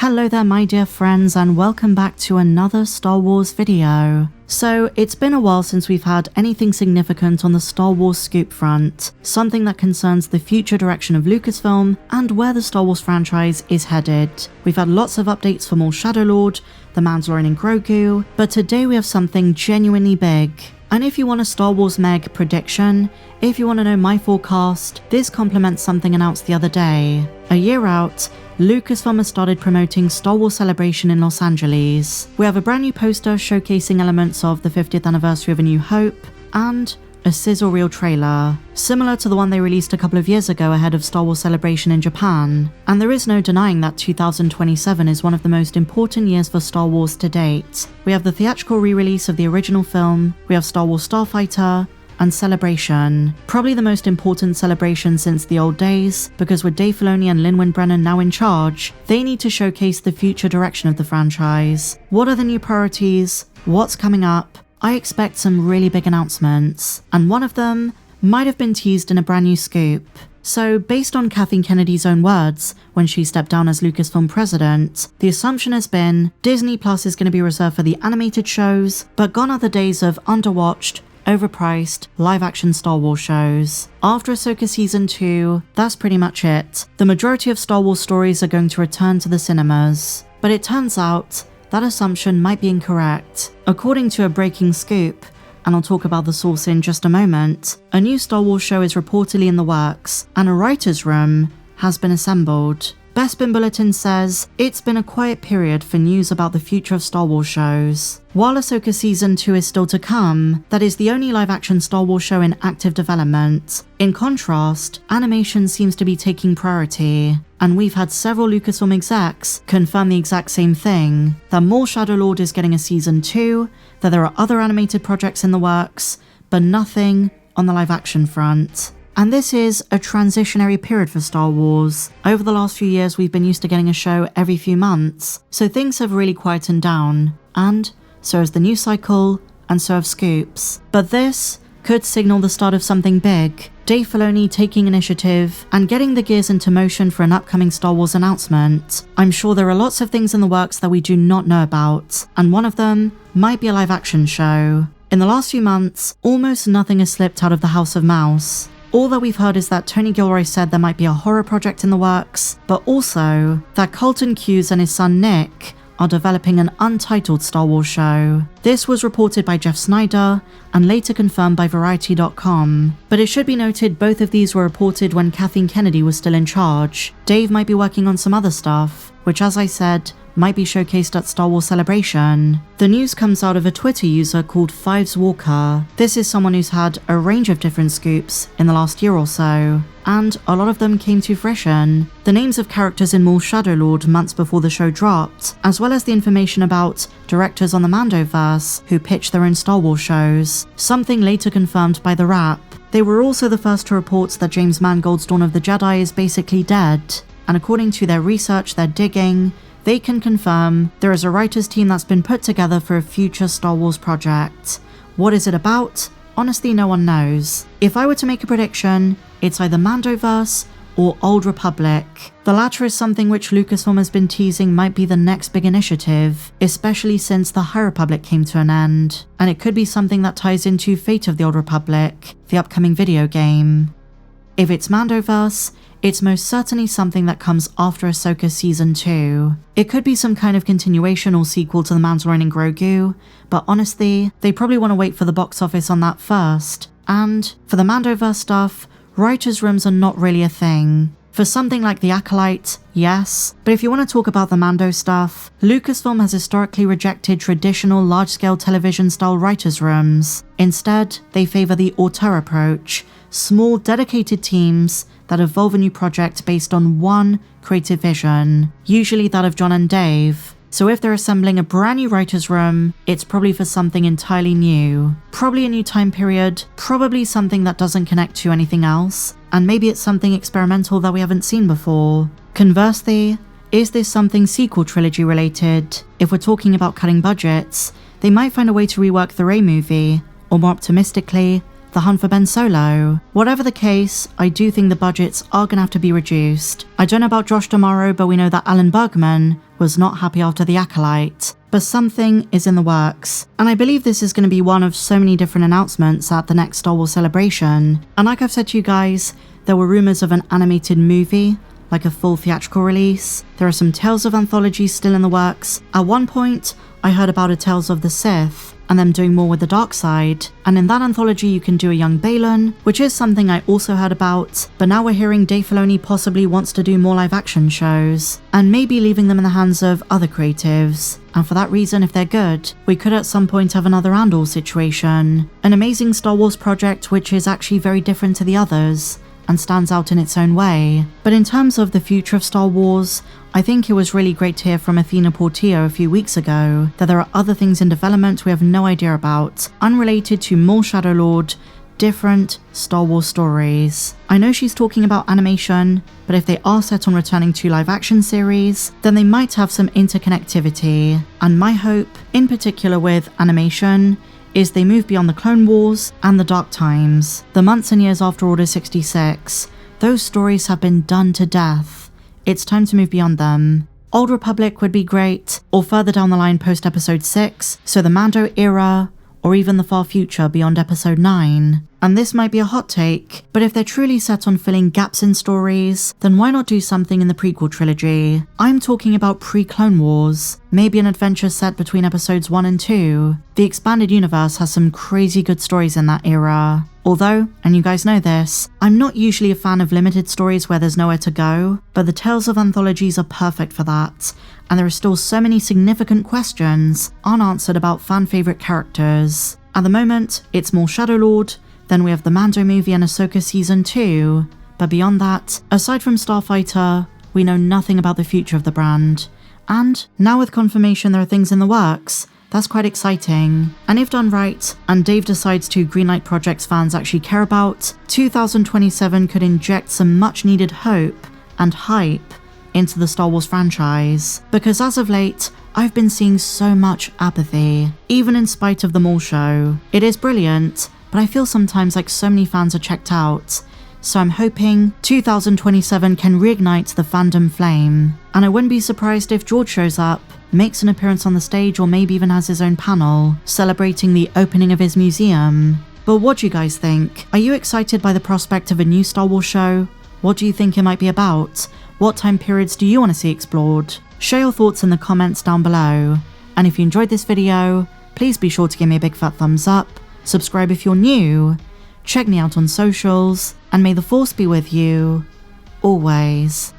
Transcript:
Hello there my dear friends, and welcome back to another Star Wars video. So it's been a while since we've had anything significant on the Star Wars scoop front, something that concerns the future direction of Lucasfilm and where the Star Wars franchise is headed. We've had lots of updates for more Shadow Lord, the Mandalorian and Grogu, but today we have something genuinely big. And if you want a Star Wars Meg prediction, if you want to know my forecast, this complements something announced the other day. A year out, Lucasfilm has started promoting Star Wars Celebration in Los Angeles. We have a brand new poster showcasing elements of the 50th anniversary of A New Hope, and a sizzle reel trailer, similar to the one they released a couple of years ago ahead of Star Wars Celebration in Japan. And there is no denying that 2027 is one of the most important years for Star Wars to date. We have the theatrical re-release of the original film, we have Star Wars Starfighter, and Celebration. Probably the most important celebration since the old days, because with Dave Filoni and Lin-Brennan now in charge, they need to showcase the future direction of the franchise. What are the new priorities? What's coming up? I expect some really big announcements, and one of them might have been teased in a brand new scoop. So based on Kathleen Kennedy's own words, when she stepped down as Lucasfilm president, the assumption has been Disney Plus is going to be reserved for the animated shows, but gone are the days of underwatched, overpriced, live-action Star Wars shows. After Ahsoka Season 2, that's pretty much it. The majority of Star Wars stories are going to return to the cinemas. But it turns out, that assumption might be incorrect. According to a breaking scoop, and I'll talk about the source in just a moment, a new Star Wars show is reportedly in the works, and a writer's room has been assembled. Bespin Bulletin says, it's been a quiet period for news about the future of Star Wars shows. While Ahsoka Season 2 is still to come, that is the only live-action Star Wars show in active development. In contrast, animation seems to be taking priority, and we've had several Lucasfilm execs confirm the exact same thing, that more Shadow Lord is getting a Season 2, that there are other animated projects in the works, but nothing on the live-action front. And this is a transitionary period for Star Wars. Over the last few years, we've been used to getting a show every few months, so things have really quietened down, and so has the news cycle, and so have scoops. But this could signal the start of something big, Dave Filoni taking initiative and getting the gears into motion for an upcoming Star Wars announcement. I'm sure there are lots of things in the works that we do not know about, and one of them might be a live-action show. In the last few months, almost nothing has slipped out of the House of Mouse. All that we've heard is that Tony Gilroy said there might be a horror project in the works, but also that Colton Cuse and his son Nick are developing an untitled Star Wars show. This was reported by Jeff Snyder and later confirmed by Variety.com. But it should be noted both of these were reported when Kathleen Kennedy was still in charge. Dave might be working on some other stuff, which as I said, might be showcased at Star Wars Celebration. The news comes out of a Twitter user called Fives Walker. This is someone who's had a range of different scoops in the last year or so, and a lot of them came to fruition. The names of characters in more Shadow Lord months before the show dropped, as well as the information about directors on the Mandoverse who pitched their own Star Wars shows, something later confirmed by The Wrap. They were also the first to report that James Mangold's Dawn of the Jedi is basically dead, and according to their research, their digging, they can confirm there is a writers team that's been put together for a future Star Wars project. What is it about? Honestly, no one knows. If I were to make a prediction, it's either Mandoverse or Old Republic. The latter is something which Lucasfilm has been teasing might be the next big initiative, especially since the High Republic came to an end, and it could be something that ties into Fate of the Old Republic, the upcoming video game. If it's Mandoverse, it's most certainly something that comes after Ahsoka Season 2. It could be some kind of continuation or sequel to The Mandalorian and Grogu, but honestly, they probably want to wait for the box office on that first. And for the Mandoverse stuff, writers' rooms are not really a thing. For something like The Acolyte, yes, but if you want to talk about the Mando stuff, Lucasfilm has historically rejected traditional large-scale television-style writers' rooms. Instead, they favour the auteur approach, small, dedicated teams that evolve a new project based on one creative vision, usually that of John and Dave. So if they're assembling a brand new writer's room, it's probably for something entirely new. Probably a new time period, probably something that doesn't connect to anything else, and maybe it's something experimental that we haven't seen before. Conversely, is this something sequel trilogy related? If we're talking about cutting budgets, they might find a way to rework the Rey movie, or more optimistically, The Hunt for Ben Solo. Whatever the case, I do think the budgets are gonna have to be reduced. I don't know about Josh D'Amaro, but we know that Alan Bergman was not happy after The Acolyte. But something is in the works, and I believe this is going to be one of so many different announcements at the next Star Wars Celebration. And like I've said to you guys, there were rumors of an animated movie, like a full theatrical release. There are some Tales of anthologies still in the works. At one point, I heard about a Tales of the Sith, and them doing more with the dark side. And in that anthology you can do a young Balin, which is something I also heard about, but now we're hearing Dave Filoni possibly wants to do more live action shows, and maybe leaving them in the hands of other creatives. And for that reason, if they're good, we could at some point have another Andor situation. An amazing Star Wars project which is actually very different to the others, and stands out in its own way. But in terms of the future of Star Wars, I think it was really great to hear from Athena Portillo a few weeks ago that there are other things in development we have no idea about, unrelated to more Shadow Lord, different Star Wars stories. I know she's talking about animation, but if they are set on returning to live action series, then they might have some interconnectivity. And my hope, in particular with animation, is they move beyond the Clone Wars and the Dark Times. The months and years after Order 66, those stories have been done to death. It's time to move beyond them. Old Republic would be great, or further down the line post Episode 6, so the Mando era, or even the far future beyond Episode 9. And this might be a hot take, but if they're truly set on filling gaps in stories, then why not do something in the prequel trilogy? I'm talking about pre-Clone Wars, maybe an adventure set between Episodes 1 and 2. The expanded universe has some crazy good stories in that era. Although, and you guys know this, I'm not usually a fan of limited stories where there's nowhere to go, but the Tales of anthologies are perfect for that, and there are still so many significant questions unanswered about fan-favourite characters. At the moment, it's more Shadow Lord, then we have the Mando movie and Ahsoka Season 2, but beyond that, aside from Starfighter, we know nothing about the future of the brand. And now with confirmation there are things in the works, that's quite exciting. And if done right, and Dave decides to greenlight projects fans actually care about, 2027 could inject some much needed hope and hype into the Star Wars franchise. Because as of late, I've been seeing so much apathy, even in spite of the Maul show. It is brilliant, but I feel sometimes like so many fans are checked out. So I'm hoping 2027 can reignite the fandom flame. And I wouldn't be surprised if George shows up, makes an appearance on the stage, or maybe even has his own panel, celebrating the opening of his museum. But what do you guys think? Are you excited by the prospect of a new Star Wars show? What do you think it might be about? What time periods do you want to see explored? Share your thoughts in the comments down below. And if you enjoyed this video, please be sure to give me a big fat thumbs up, subscribe if you're new, check me out on socials, and may the Force be with you, always.